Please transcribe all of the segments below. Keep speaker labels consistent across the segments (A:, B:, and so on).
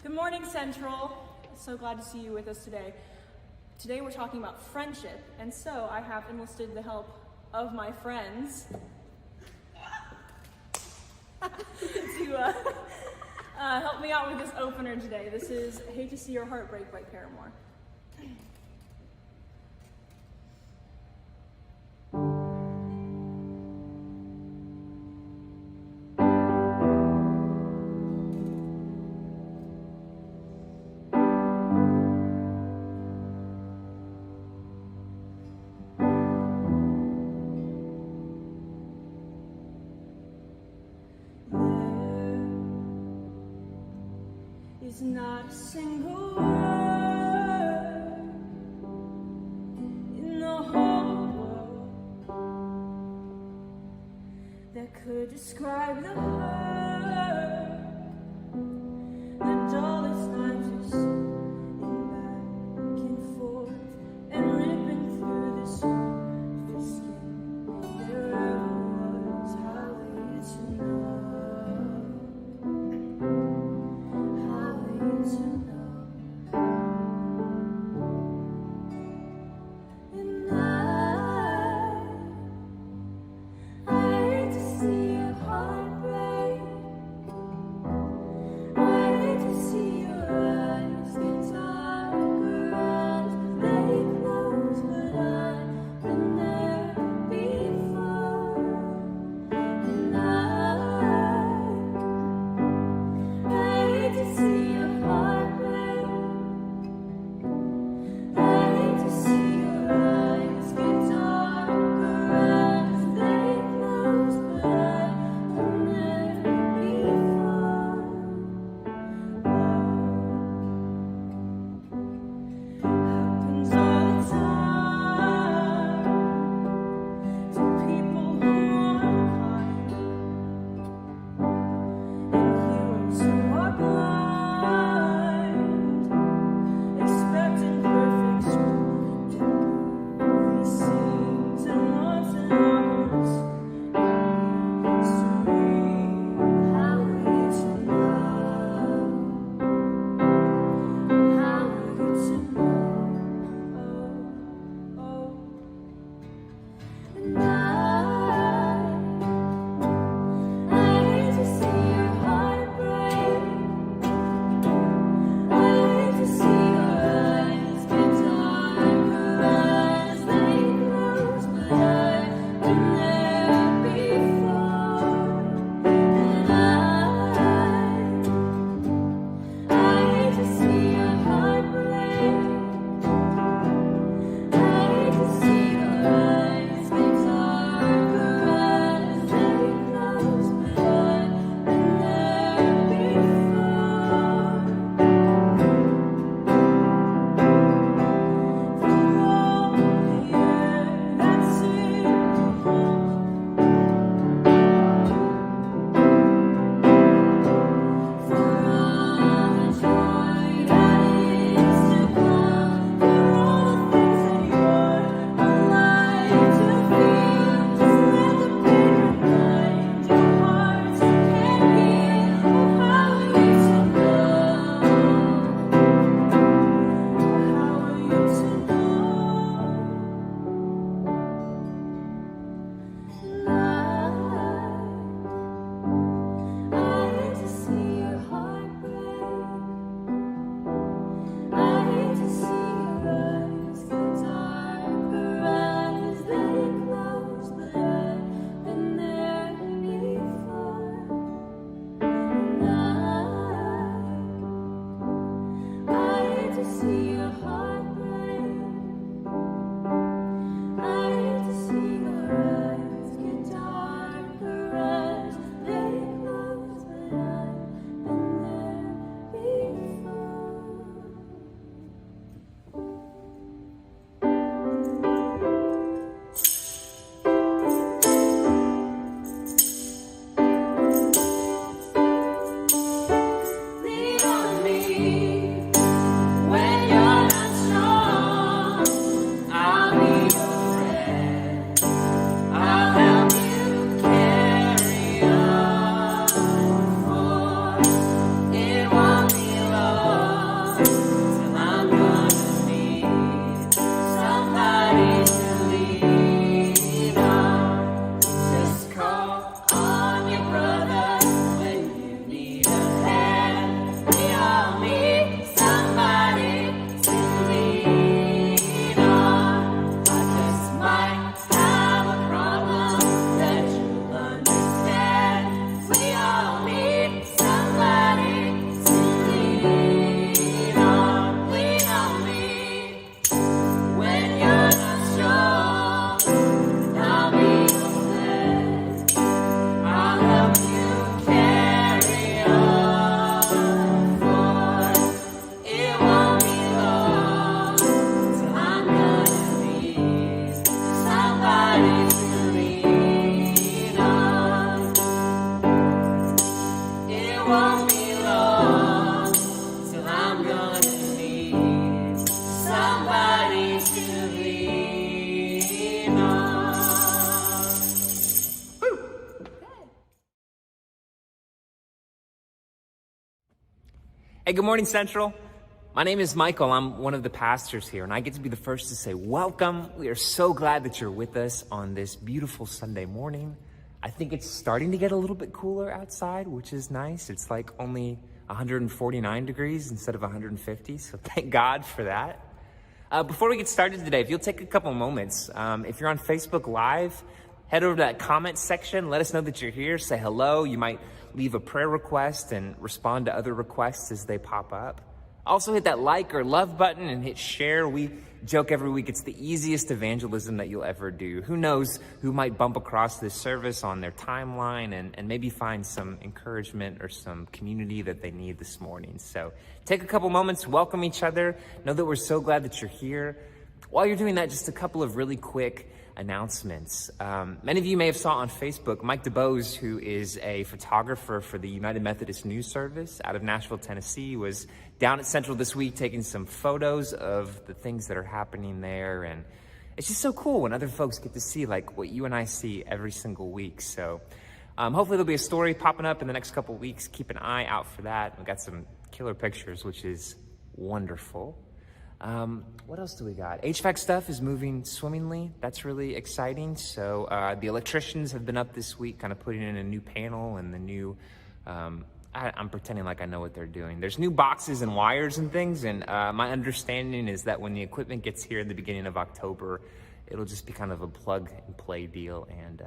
A: Good morning, Central. So glad to see you with us today. Today we're talking about friendship, and so I have enlisted the help of my friends to help me out with this opener today. This is Hate to See Your Heart Break by Paramore. Is not a single word in the whole world that could describe the hurt, the dullest nights just sitting back and forth and ripping through the surface skin. There ever was highway to know. I hate to see your heart break.
B: Hey, good morning, Central. My name is Michael. I'm one of the pastors here, and I get to be the first to say welcome. We are so glad that you're with us on this beautiful Sunday morning. I think it's starting to get a little bit cooler outside, which is nice. It's like only 149 degrees instead of 150, so thank God for that. Before we get started today, if you'll take a couple moments, if you're on Facebook Live, head over to that comment section. Let us know that you're here. Say hello. You might leave a prayer request and respond to other requests as they pop up. Also hit that like or love button and hit share. We joke every week it's the easiest evangelism that you'll ever do. Who knows who might bump across this service on their timeline and maybe find some encouragement or some community that they need this morning. So take a couple moments, welcome each other. Know that we're so glad that you're here. While you're doing that, just a couple of really quick announcements. Many of you may have saw on Facebook, Mike DeBose, who is a photographer for the United Methodist News Service out of Nashville, Tennessee, was down at Central this week taking some photos of the things that are happening there. And it's just so cool when other folks get to see like what you and I see every single week. So hopefully there'll be a story popping up in the next couple of weeks. Keep an eye out for that. We've got some killer pictures, which is wonderful. What else do we got? HVAC stuff is moving swimmingly. That's really exciting. So the electricians have been up this week kind of putting in a new panel and the new, I'm pretending like I know what they're doing. There's new boxes and wires and things, and my understanding is that when the equipment gets here in the beginning of October, it'll just be kind of a plug and play deal, and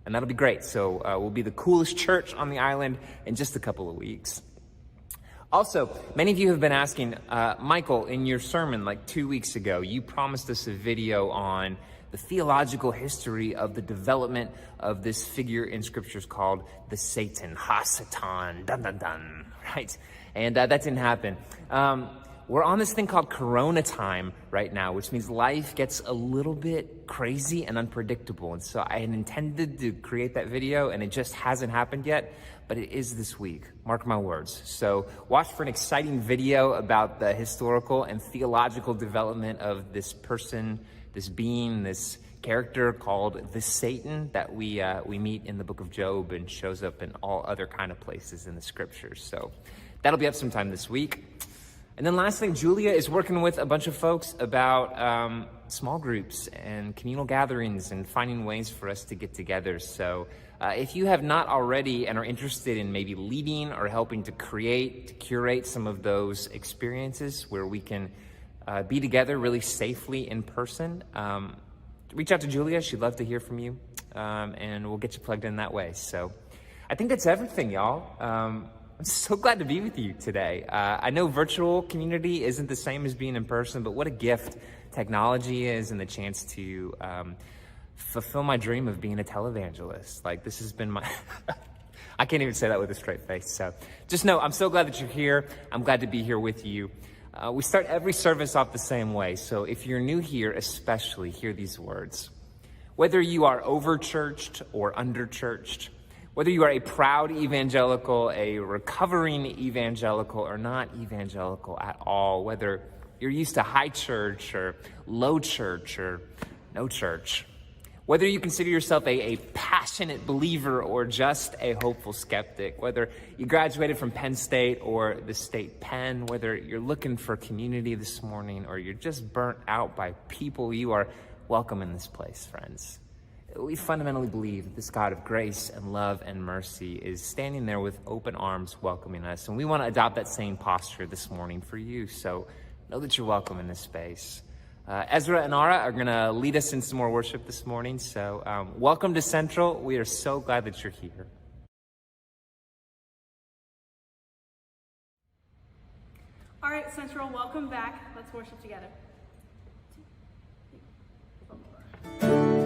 B: that'll be great. So we'll be the coolest church on the island in just a couple of weeks. Also, many of you have been asking, Michael, in your sermon like 2 weeks ago, you promised us a video on the theological history of the development of this figure in scriptures called the Satan, Ha-Satan, dun dun dun, right? And that didn't happen. We're on this thing called Corona time right now, which means life gets a little bit crazy and unpredictable. And so I had intended to create that video, and it just hasn't happened yet, but it is this week. Mark my words. So watch for an exciting video about the historical and theological development of this person, this being, this character called the Satan that we meet in the book of Job and shows up in all other kind of places in the scriptures. So that'll be up sometime this week. And then last thing, Julia is working with a bunch of folks about small groups and communal gatherings and finding ways for us to get together. So if you have not already and are interested in maybe leading or helping to curate some of those experiences where we can be together really safely in person, reach out to Julia. She'd love to hear from you, and we'll get you plugged in that way. So I think that's everything, y'all. I'm so glad to be with you today. I know virtual community isn't the same as being in person, but what a gift technology is and the chance to fulfill my dream of being a televangelist. Like, this has been my... I can't even say that with a straight face. So just know I'm so glad that you're here. I'm glad to be here with you. We start every service off the same way. So if you're new here, especially, hear these words. Whether you are over-churched or under-churched, whether you are a proud evangelical, a recovering evangelical, or not evangelical at all, whether you're used to high church or low church or no church, whether you consider yourself a passionate believer or just a hopeful skeptic, whether you graduated from Penn State or the State Penn, whether you're looking for community this morning or you're just burnt out by people, you are welcome in this place, friends. We fundamentally believe that this God of grace and love and mercy is standing there with open arms welcoming us. And we want to adopt that same posture this morning for you. So know that you're welcome in this space. Ezra and Ara are going to lead us in some more worship this morning. So welcome to Central. We are so glad that you're here.
A: All right, Central, welcome back. Let's worship together.
C: I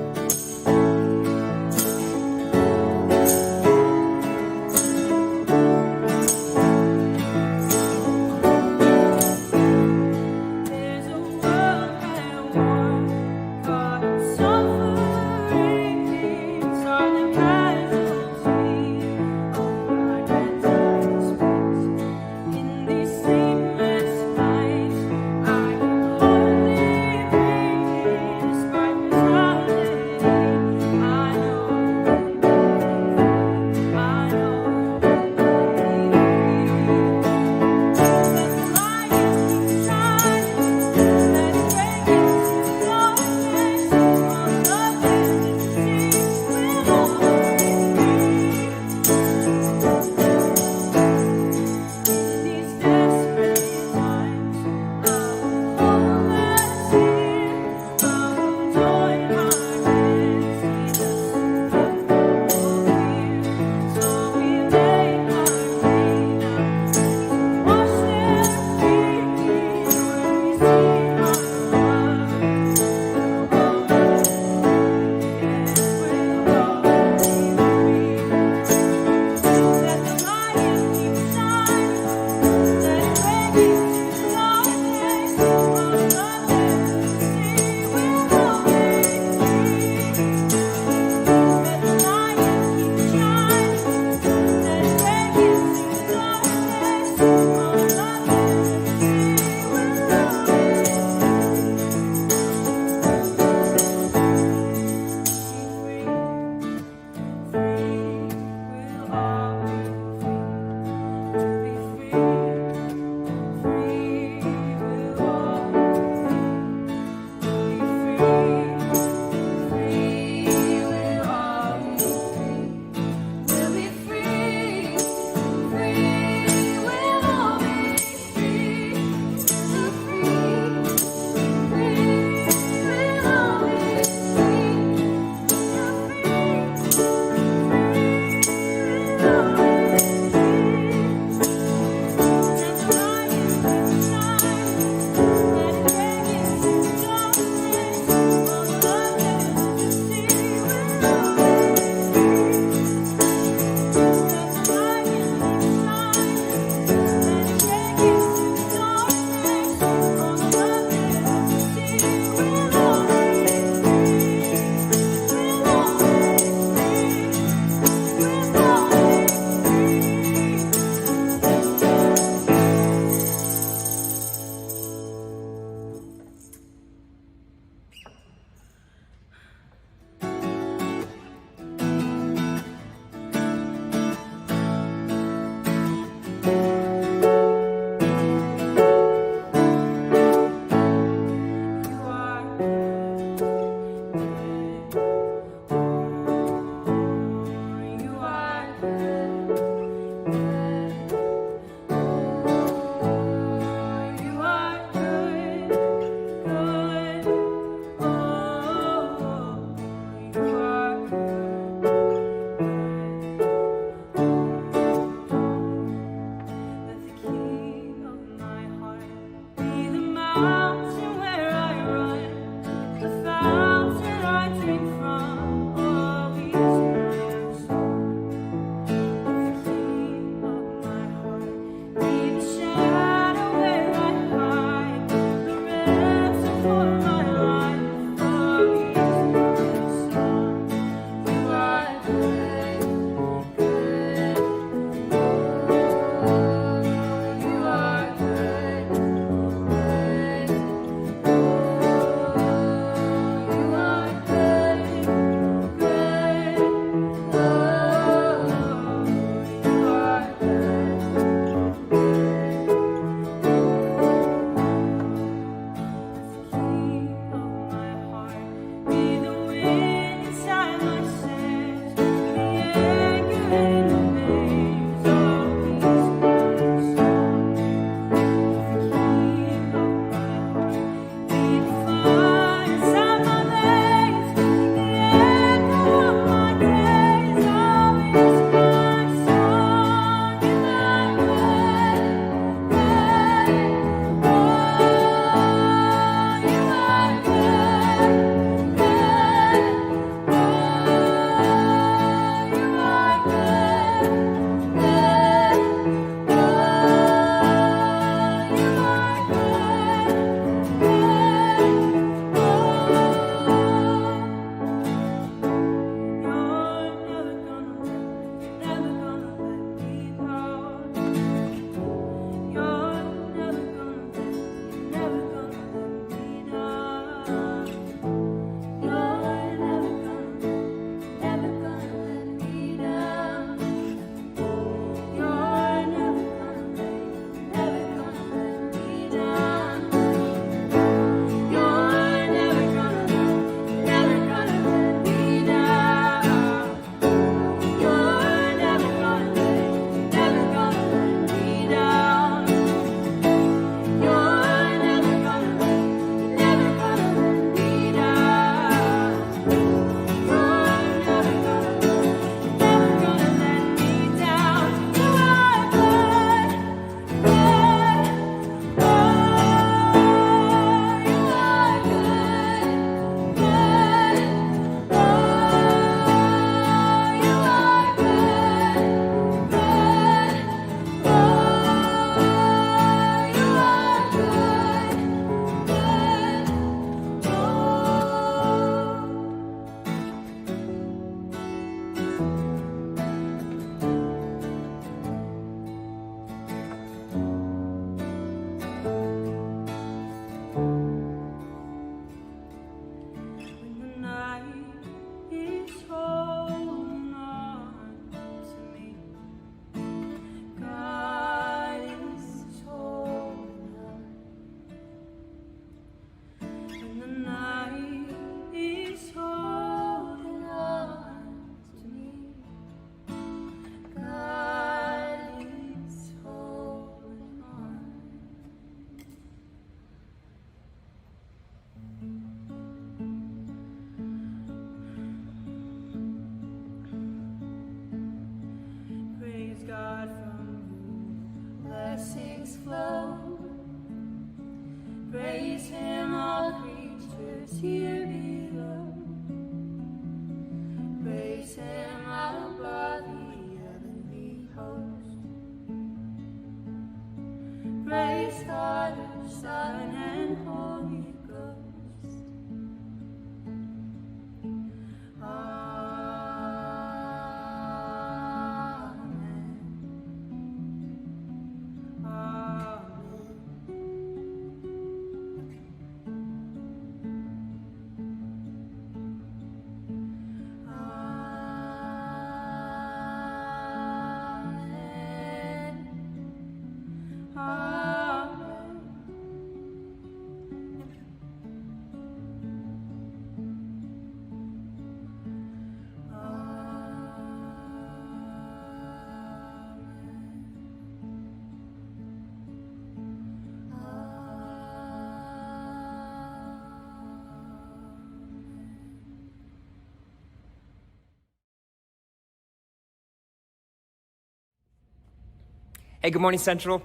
B: Hey, good morning, Central.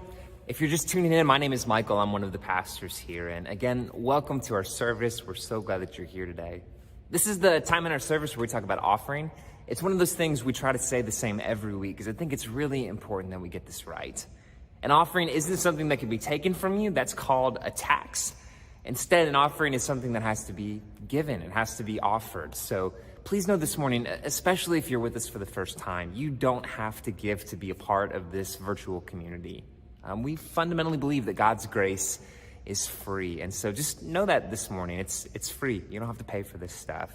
B: If you're just tuning in, my name is Michael. I'm one of the pastors here. And again, welcome to our service. We're so glad that you're here today. This is the time in our service where we talk about offering. It's one of those things we try to say the same every week because I think it's really important that we get this right. An offering isn't something that can be taken from you. That's called a tax. Instead, an offering is something that has to be given. It has to be offered. So please know this morning, especially if you're with us for the first time, you don't have to give to be a part of this virtual community. We fundamentally believe that God's grace is free. And so just know that this morning, it's free. You don't have to pay for this stuff.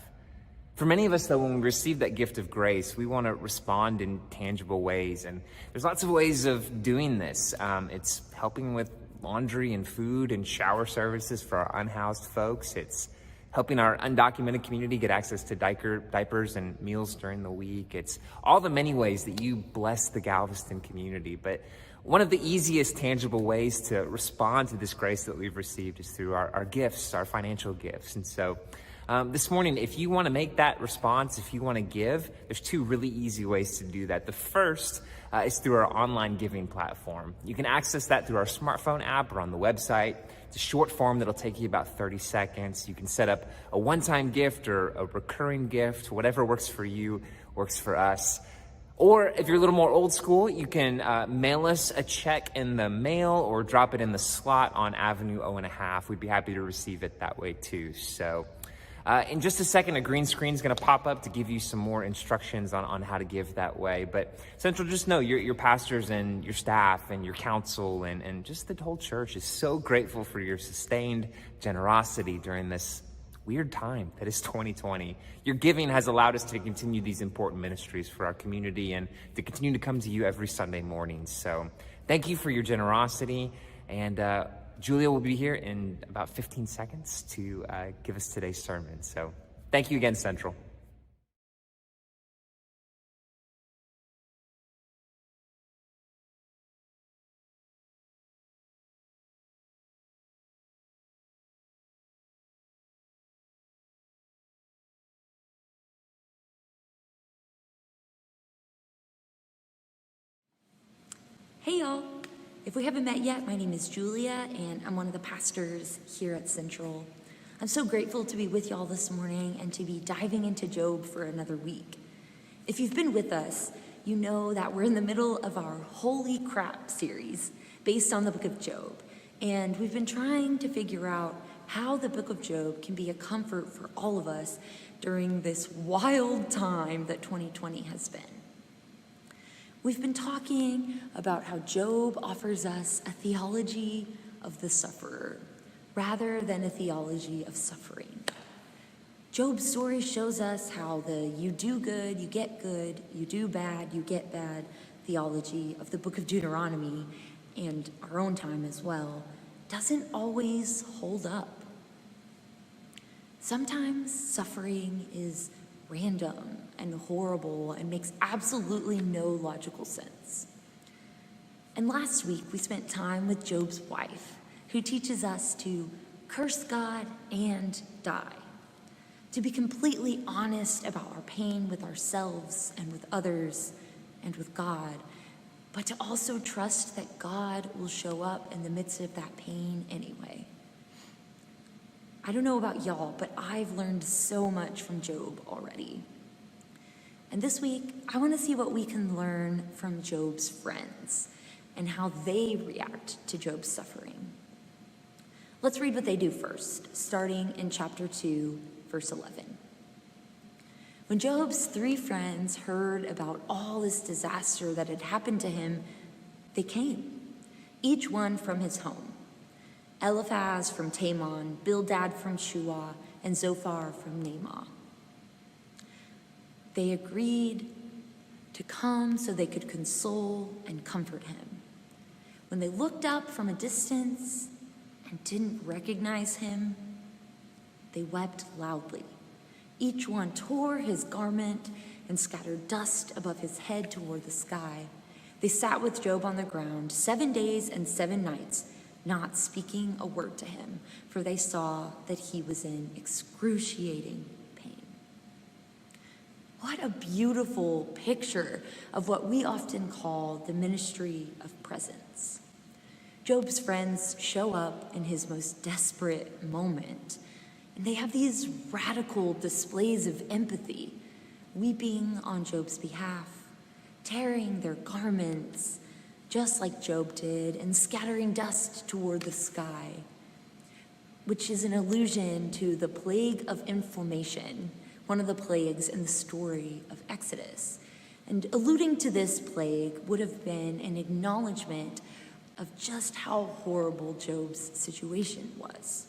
B: For many of us, though, when we receive that gift of grace, we want to respond in tangible ways. And there's lots of ways of doing this. It's helping with laundry and food and shower services for our unhoused folks. It's helping our undocumented community get access to diapers and meals during the week. It's all the many ways that you bless the Galveston community. But one of the easiest tangible ways to respond to this grace that we've received is through our gifts, our financial gifts. And so this morning, if you want to make that response, if you want to give, there's two really easy ways to do that. The first is through our online giving platform. You can access that through our smartphone app or on the website. It's a short form that'll take you about 30 seconds. You can set up a one-time gift or a recurring gift. Whatever works for you works for us. Or if you're a little more old school, you can mail us a check in the mail or drop it in the slot on Avenue O&a-half. We'd be happy to receive it that way too. So in just a second, a green screen is going to pop up to give you some more instructions on how to give that way. But Central, just know your pastors and your staff and your council and just the whole church is so grateful for your sustained generosity during this weird time that is 2020. Your giving has allowed us to continue these important ministries for our community and to continue to come to you every Sunday morning. So thank you for your generosity. And Julia will be here in about 15 seconds to give us today's sermon. So thank you again, Central.
C: Hey y'all, if we haven't met yet, my name is Julia and I'm one of the pastors here at Central. I'm so grateful to be with y'all this morning and to be diving into Job for another week. If you've been with us, you know that we're in the middle of our Holy Crap series based on the book of Job. And we've been trying to figure out how the book of Job can be a comfort for all of us during this wild time that 2020 has been. We've been talking about how Job offers us a theology of the sufferer rather than a theology of suffering. Job's story shows us how the you do good, you get good, you do bad, you get bad theology of the book of Deuteronomy and our own time as well doesn't always hold up. Sometimes suffering is random and horrible and makes absolutely no logical sense. And last week we spent time with Job's wife, who teaches us to curse God and die, to be completely honest about our pain with ourselves and with others and with God, but to also trust that God will show up in the midst of that pain anyway. I don't know about y'all, but I've learned so much from Job already. And this week, I want to see what we can learn from Job's friends and how they react to Job's suffering. Let's read what they do first, starting in chapter 2, verse 11. When Job's 3 friends heard about all this disaster that had happened to him, they came, each one from his home. Eliphaz from Teman, Bildad from Shuah, and Zophar from Naamah. They agreed to come so they could console and comfort him. When they looked up from a distance and didn't recognize him, they wept loudly. Each one tore his garment and scattered dust above his head toward the sky. They sat with Job on the ground 7 days and 7 nights, not speaking a word to him, for they saw that he was in excruciating pain. What a beautiful picture of what we often call the ministry of presence. Job's friends show up in his most desperate moment, and they have these radical displays of empathy, weeping on Job's behalf, tearing their garments, just like Job did, and scattering dust toward the sky, which is an allusion to the plague of inflammation, one of the plagues in the story of Exodus. And alluding to this plague would have been an acknowledgement of just how horrible Job's situation was.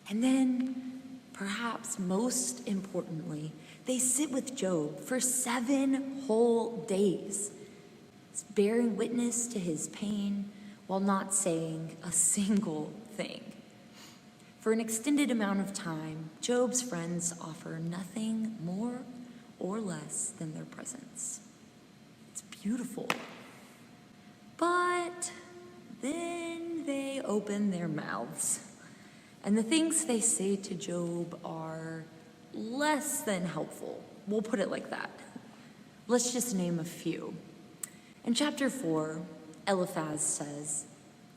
C: And then, perhaps most importantly, they sit with Job for 7 whole days, bearing witness to his pain while not saying a single thing. For an extended amount of time, Job's friends offer nothing more or less than their presence. It's beautiful. But then they open their mouths, and the things they say to Job are less than helpful. We'll put it like that. Let's just name a few. In chapter 4, Eliphaz says,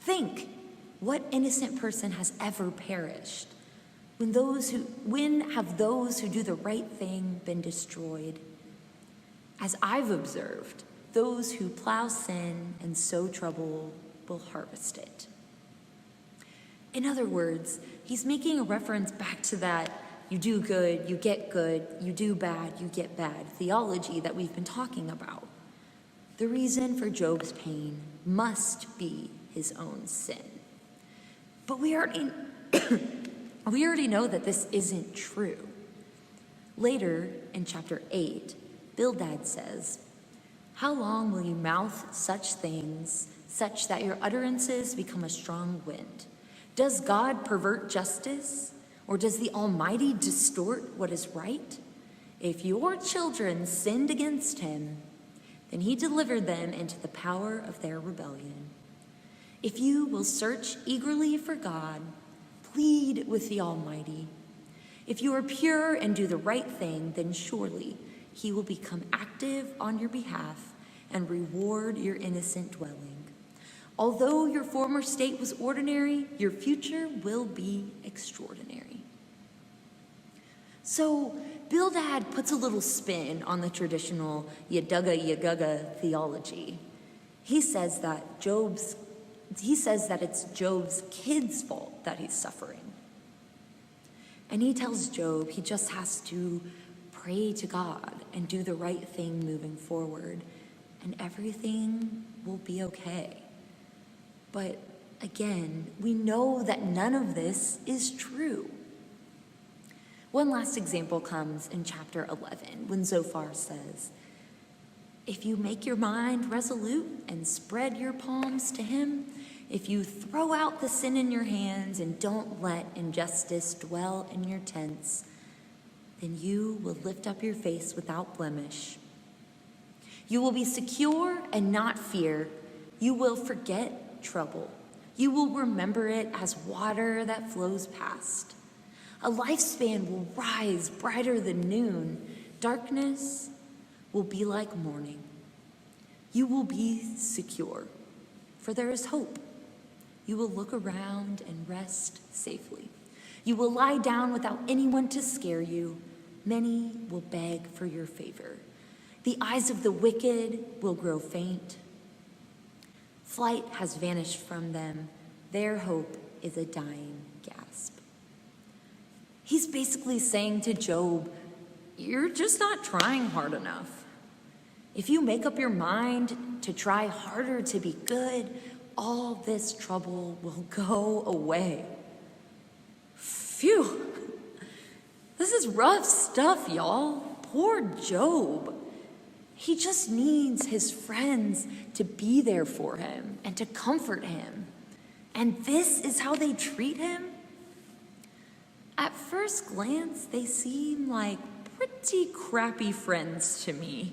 C: "Think, what innocent person has ever perished? When have those who do the right thing been destroyed? As I've observed, those who plow sin and sow trouble will harvest it." In other words, he's making a reference back to that you do good, you get good, you do bad, you get bad theology that we've been talking about. The reason for Job's pain must be his own sin. But we already know that this isn't true. Later, in chapter 8, Bildad says, "How long will you mouth such things, such that your utterances become a strong wind? Does God pervert justice, or does the Almighty distort what is right? If your children sinned against him, then he delivered them into the power of their rebellion. If you will search eagerly for God, plead with the Almighty. If you are pure and do the right thing, then surely he will become active on your behalf and reward your innocent dwelling. Although your former state was ordinary, your future will be extraordinary." So Bildad puts a little spin on the traditional yadaga yagaga theology. He says that it's Job's kids' fault that he's suffering. And he tells Job he just has to pray to God and do the right thing moving forward, and everything will be okay. But again, we know that none of this is true. One last example comes in chapter 11 when Zophar says, "If you make your mind resolute and spread your palms to him, if you throw out the sin in your hands and don't let injustice dwell in your tents, then you will lift up your face without blemish. You will be secure and not fear. You will forget trouble. You will remember it as water that flows past. A lifespan will rise brighter than noon. Darkness will be like morning. You will be secure, for there is hope. You will look around and rest safely. You will lie down without anyone to scare you. Many will beg for your favor. The eyes of the wicked will grow faint. Flight has vanished from them. Their hope is a dying gasp." He's basically saying to Job, you're just not trying hard enough. If you make up your mind to try harder to be good, all this trouble will go away. Phew. This is rough stuff, y'all. Poor Job. He just needs his friends to be there for him and to comfort him. And this is how they treat him? At first glance, they seem like pretty crappy friends to me.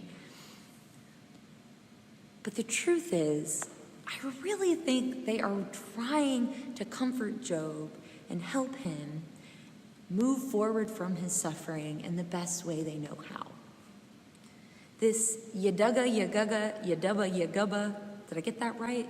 C: But the truth is, I really think they are trying to comfort Job and help him. move forward from his suffering in the best way they know how. This Yadugga Yagugga Yadubba Yagubba, did I get that right?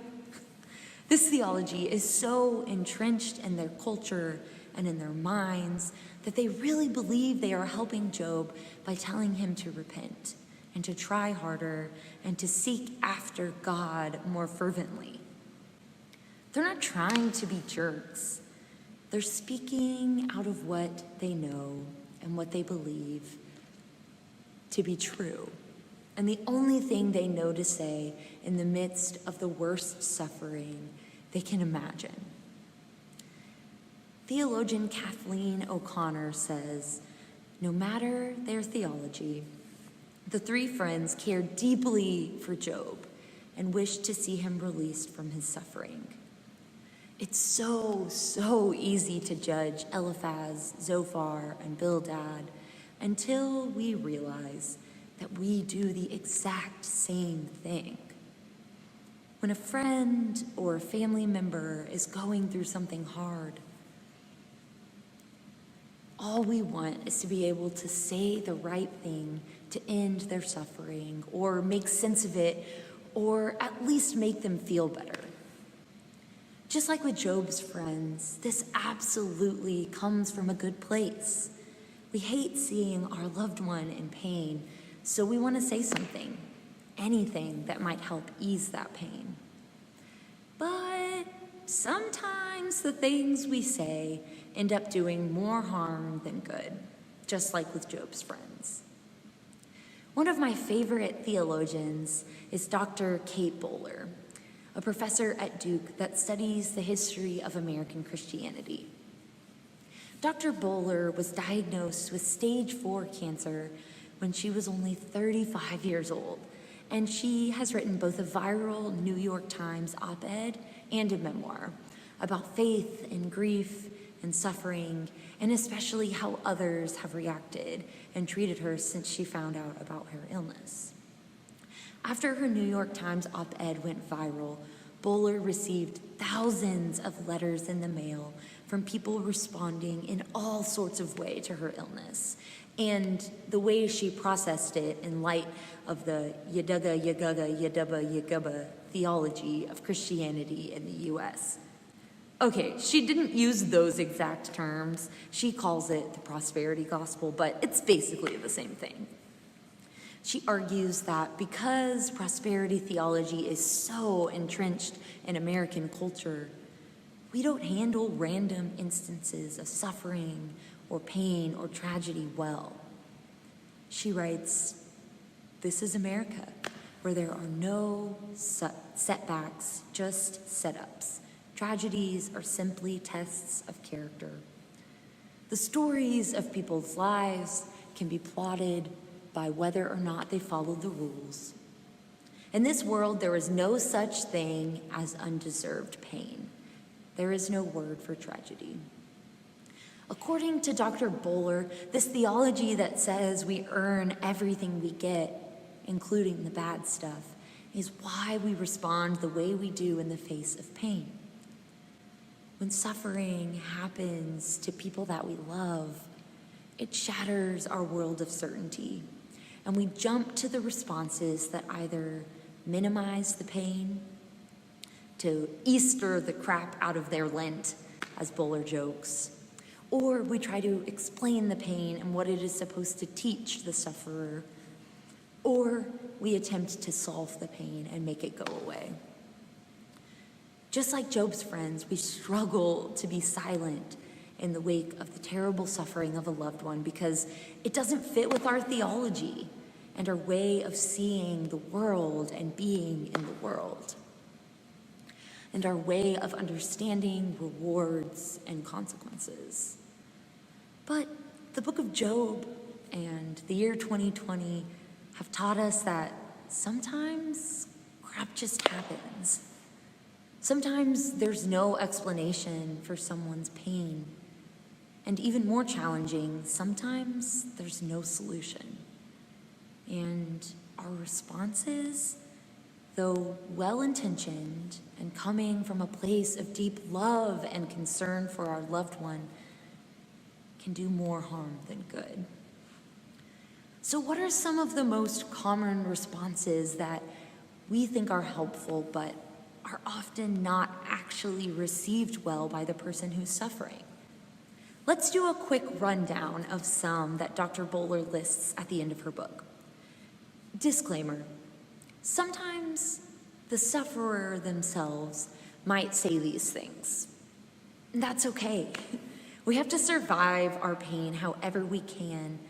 C: This theology is so entrenched in their culture and in their minds that they really believe they are helping Job by telling him to repent and to try harder and to seek after God more fervently. They're not trying to be jerks. They're speaking out of what they know and what they believe to be true, and the only thing they know to say in the midst of the worst suffering they can imagine. Theologian Kathleen O'Connor says, no matter their theology, the three friends cared deeply for Job and wished to see him released from his suffering. It's so easy to judge Eliphaz, Zophar, and Bildad until we realize that we do the exact same thing. When a friend or a family member is going through something hard, all we want is to be able to say the right thing to end their suffering or make sense of it or at least make them feel better. Just like with Job's friends, this absolutely comes from a good place. We hate seeing our loved one in pain, so we want to say something, anything that might help ease that pain. But sometimes the things we say end up doing more harm than good, just like with Job's friends. One of my favorite theologians is Dr. Kate Bowler, a professor at Duke that studies the history of American Christianity. Dr. Bowler was diagnosed with stage 4 cancer when she was only 35 years old, and she has written both a viral New York Times op-ed and a memoir about faith and grief and suffering, and especially how others have reacted and treated her since she found out about her illness. After her New York Times op-ed went viral, Bowler received thousands of letters in the mail from people responding in all sorts of ways to her illness and the way she processed it in light of the Yadugga Yagugga Yadubba Yagubba theology of Christianity in the U.S. Okay, she didn't use those exact terms. She calls it the prosperity gospel, but it's basically the same thing. She argues that because prosperity theology is so entrenched in American culture, we don't handle random instances of suffering or pain or tragedy well. She writes, "This is America, where there are no setbacks, just setups. Tragedies are simply tests of character. The stories of people's lives can be plotted by whether or not they follow the rules. In this world, there is no such thing as undeserved pain. There is no word for tragedy." According to Dr. Bowler, this theology that says we earn everything we get, including the bad stuff, is why we respond the way we do in the face of pain. When suffering happens to people that we love, it shatters our world of certainty, and we jump to the responses that either minimize the pain, to Easter the crap out of their Lent, as Bowler jokes, or we try to explain the pain and what it is supposed to teach the sufferer, or we attempt to solve the pain and make it go away. Just like Job's friends, we struggle to be silent in the wake of the terrible suffering of a loved one because it doesn't fit with our theology and our way of seeing the world and being in the world, and our way of understanding rewards and consequences. But the book of Job and the year 2020 have taught us that sometimes crap just happens. Sometimes there's no explanation for someone's pain. And even more challenging, sometimes there's no solution. And our responses, though well-intentioned and coming from a place of deep love and concern for our loved one, can do more harm than good. So what are some of the most common responses that we think are helpful but are often not actually received well by the person who's suffering? Let's do a quick rundown of some that Dr. Bowler lists at the end of her book. Disclaimer: sometimes the sufferer themselves might say these things. That's okay. We have to survive our pain however we can,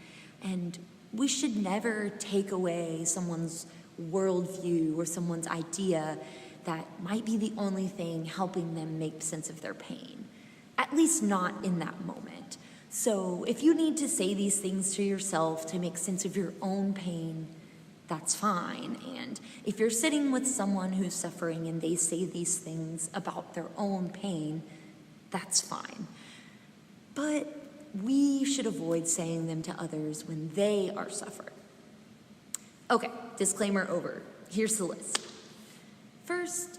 C: and we should never take away someone's worldview or someone's idea that might be the only thing helping them make sense of their pain, at least not in that moment. So if you need to say these things to yourself to make sense of your own pain, that's fine. And if you're sitting with someone who's suffering and they say these things about their own pain, that's fine. But we should avoid saying them to others when they are suffering. Okay, disclaimer over. Here's the list. First,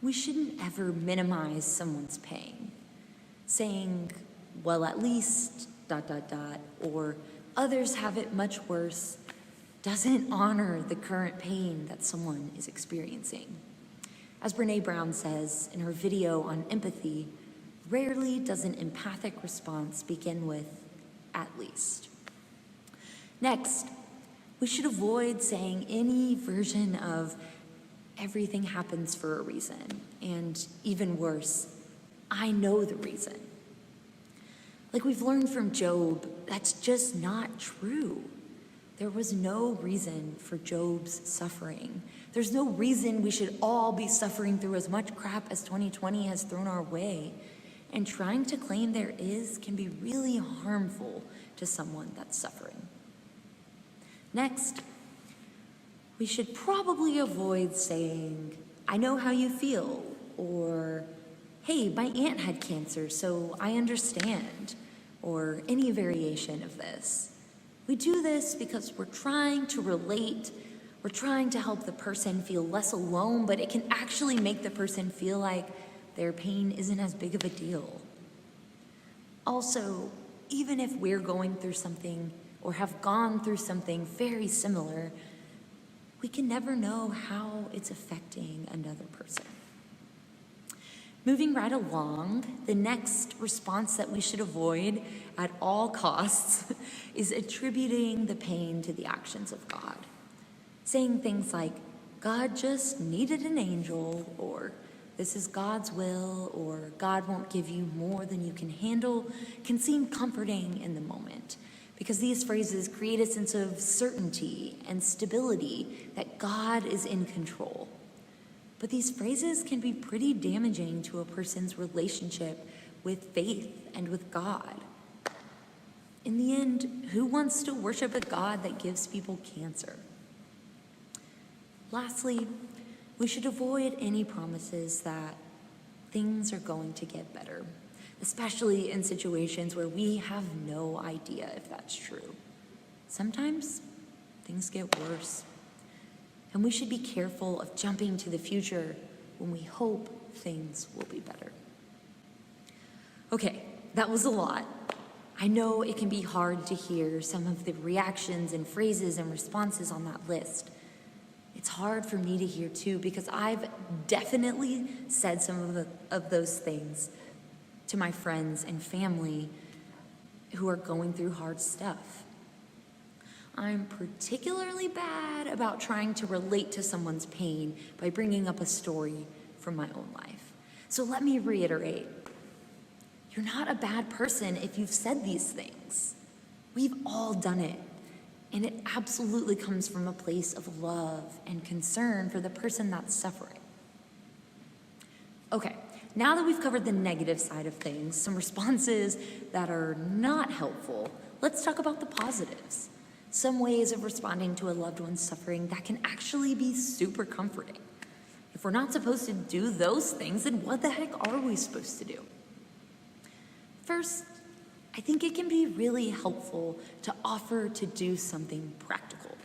C: we shouldn't ever minimize someone's pain. Saying, well, at least, ... or others have it much worse, doesn't honor the current pain that someone is experiencing. As Brené Brown says in her video on empathy, rarely does an empathic response begin with, at least. Next, we should avoid saying any version of everything happens for a reason, and even worse, I know the reason. Like we've learned from Job, that's just not true. There was no reason for Job's suffering. There's no reason we should all be suffering through as much crap as 2020 has thrown our way. And trying to claim there is can be really harmful to someone that's suffering. Next, we should probably avoid saying, I know how you feel, or, hey, my aunt had cancer, so I understand, or any variation of this. We do this because we're trying to relate, we're trying to help the person feel less alone, but it can actually make the person feel like their pain isn't as big of a deal. Also, even if we're going through something or have gone through something very similar, we can never know how it's affecting another person. Moving right along, the next response that we should avoid at all costs is attributing the pain to the actions of God. Saying things like, God just needed an angel, or this is God's will, or God won't give you more than you can handle, can seem comforting in the moment, because these phrases create a sense of certainty and stability that God is in control. But these phrases can be pretty damaging to a person's relationship with faith and with God. In the end, who wants to worship a God that gives people cancer? Lastly, we should avoid any promises that things are going to get better, especially in situations where we have no idea if that's true. Sometimes things get worse, and we should be careful of jumping to the future when we hope things will be better. Okay, that was a lot. I know it can be hard to hear some of the reactions and phrases and responses on that list. It's hard for me to hear too, because I've definitely said some of those things to my friends and family who are going through hard stuff. I'm particularly bad about trying to relate to someone's pain by bringing up a story from my own life. So let me reiterate, you're not a bad person if you've said these things. We've all done it. And it absolutely comes from a place of love and concern for the person that's suffering. Okay, now that we've covered the negative side of things, some responses that are not helpful, let's talk about the positives. Some ways of responding to a loved one's suffering that can actually be super comforting. If we're not supposed to do those things, then what the heck are we supposed to do? First, I think it can be really helpful to offer to do something practical.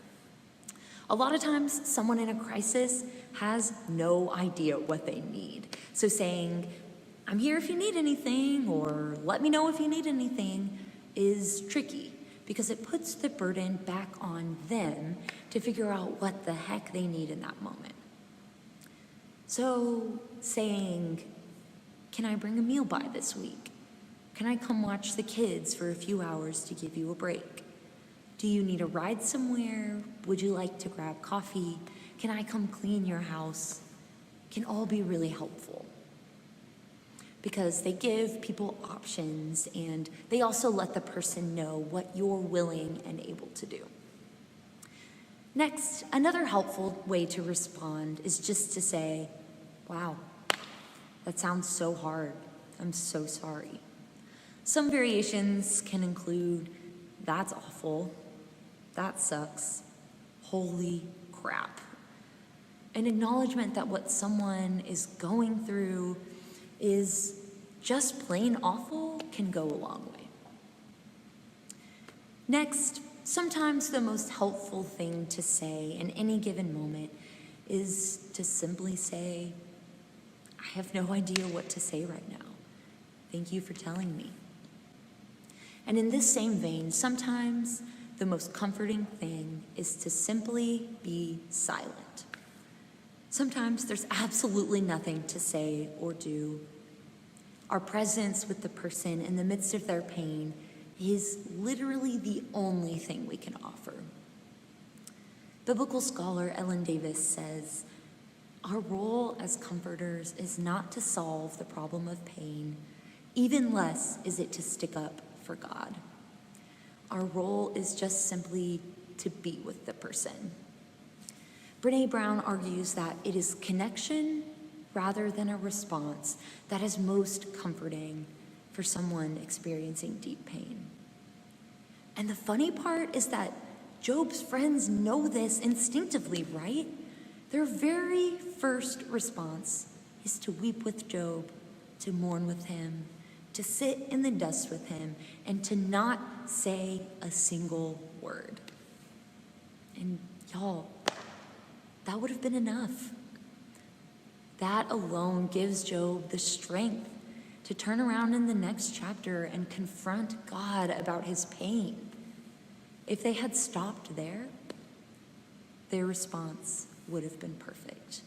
C: A lot of times, someone in a crisis has no idea what they need. So saying, I'm here if you need anything, or let me know if you need anything, is tricky because it puts the burden back on them to figure out what the heck they need in that moment. So saying, can I bring a meal by this week? Can I come watch the kids for a few hours to give you a break? Do you need a ride somewhere? Would you like to grab coffee? Can I come clean your house? Can all be really helpful. Because they give people options and they also let the person know what you're willing and able to do. Next, another helpful way to respond is just to say, wow, that sounds so hard. I'm so sorry. Some variations can include, that's awful, that sucks, holy crap. An acknowledgement that what someone is going through is just plain awful can go a long way. Next, sometimes the most helpful thing to say in any given moment is to simply say, I have no idea what to say right now. Thank you for telling me. And in this same vein, sometimes the most comforting thing is to simply be silent. Sometimes there's absolutely nothing to say or do. Our presence with the person in the midst of their pain is literally the only thing we can offer. Biblical scholar Ellen Davis says, our role as comforters is not to solve the problem of pain, even less is it to stick up for God. Our role is just simply to be with the person. Brené Brown argues that it is connection rather than a response that is most comforting for someone experiencing deep pain. And the funny part is that Job's friends know this instinctively, right? Their very first response is to weep with Job, to mourn with him, to sit in the dust with him, and to not say a single word. And y'all, that would have been enough. That alone gives Job the strength to turn around in the next chapter and confront God about his pain. If they had stopped there, their response would have been perfect.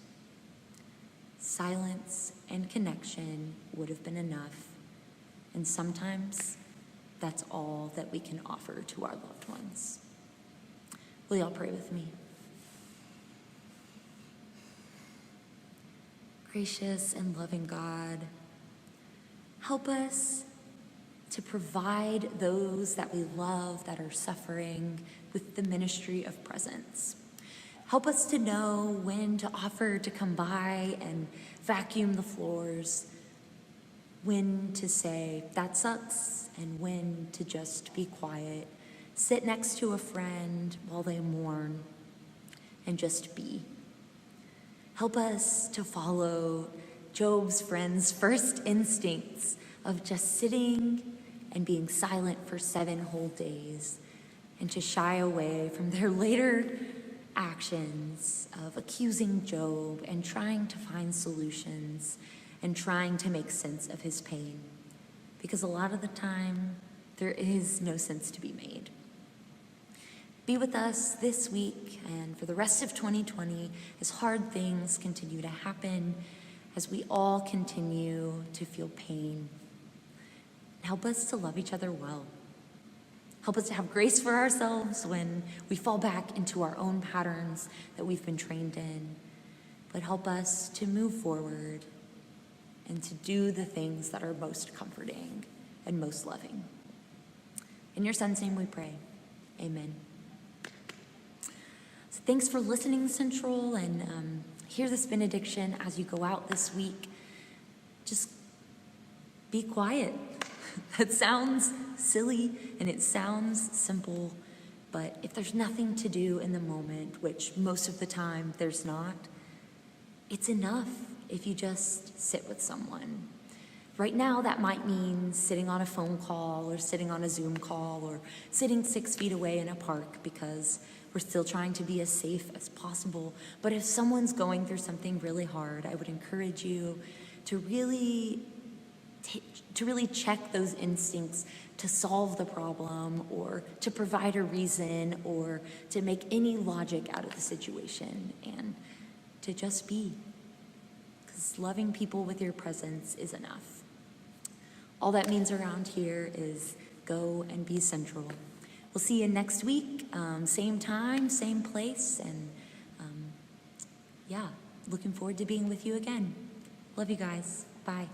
C: Silence and connection would have been enough. And sometimes that's all that we can offer to our loved ones. Will y'all pray with me? Gracious and loving God, help us to provide those that we love that are suffering with the ministry of presence. Help us to know when to offer to come by and vacuum the floors, when to say, that sucks, and when to just be quiet, sit next to a friend while they mourn, and just be. Help us to follow Job's friends' first instincts of just sitting and being silent for 7 whole days, and to shy away from their later actions of accusing Job and trying to find solutions and trying to make sense of his pain. Because a lot of the time, there is no sense to be made. Be with us this week and for the rest of 2020 as hard things continue to happen, as we all continue to feel pain. Help us to love each other well. Help us to have grace for ourselves when we fall back into our own patterns that we've been trained in. But help us to move forward and to do the things that are most comforting and most loving. In your Son's name we pray. Amen. So thanks for listening, Central, and hear this benediction as you go out this week. Just be quiet. That sounds silly and it sounds simple, but if there's nothing to do in the moment, which most of the time there's not, it's enough if you just sit with someone. Right now, that might mean sitting on a phone call or sitting on a Zoom call or sitting 6 feet away in a park because we're still trying to be as safe as possible. But if someone's going through something really hard, I would encourage you to really to really check those instincts to solve the problem or to provide a reason or to make any logic out of the situation, and to just be. Because loving people with your presence is enough. All that means around here is go and be central. We'll see you next week, same time, same place, and yeah, looking forward to being with you again. Love you guys. Bye.